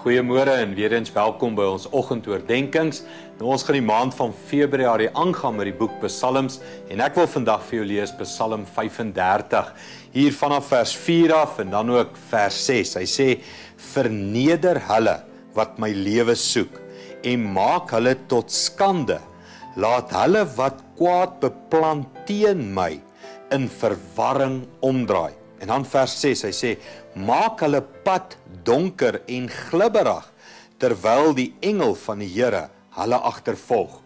Goeiemôre en weer eens welkom by ons oggendoordenkings. Nou ons gaan die maand van Februarie aangaan met die boek Psalms en ek wil vandag vir jou lees Psalm 35 hier vanaf vers 4 af en dan ook vers 6. Hy sê: "Verneder hulle wat my lewe soek en maak hulle tot skande. Laat hulle wat kwaad beplan teen my in verwarring omdraai." En dan vers 6, hy sê: "Maak hulle pad donker en glibberig, terwyl die engel van die Here hulle agtervolg."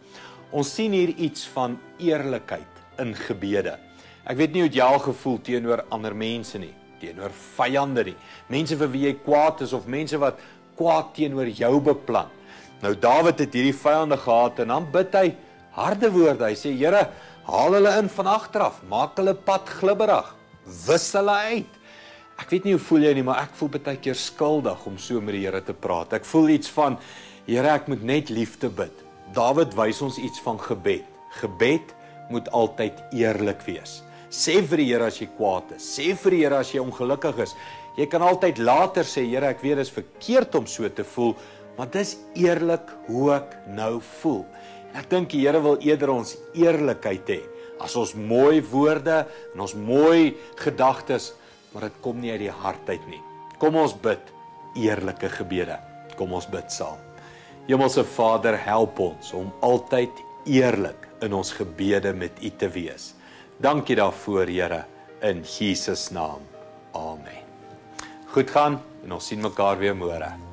Ons sien hier iets van eerlikheid in gebede. Ek weet nie hoe jy al gevoel teenoor ander mense nie, teenoor vyande nie, mense vir wie jy kwaad is of mense wat kwaad teenoor jou beplan. Nou Dawid het hierdie vyande gehad en dan bid hy harde woorde. Hy sê: "Here, haal hulle in van agteraf, maak hulle pad glibberig, wis hulle uit." Ek weet nie hoe voel jy nie, maar ek voel baie keer skuldig om so met die Here te praat. Ek voel iets van: Here, ek moet net liefde bid. Dawid wys ons iets van gebed. Gebed moet altyd eerlik wees. Sê vir die Here as jy kwaad is. Sê vir die Here as jy ongelukkig is. Jy kan altyd later sê: Here, ek weet dit is verkeerd om so te voel, maar dis eerlik hoe ek nou voel. En ek dink die Here wil eerder ons eerlikheid hê as ons mooi woorde en ons mooi gedagtes, maar dit kom nie uit die hart uit nie. Kom ons bid eerlike gebede. Kom ons bid saam. Hemelse Vader, help ons om altyd eerlik in ons gebede met U te wees. Dankie daarvoor, Here, in Jesus naam. Amen. Goed gaan en ons sien mekaar weer môre.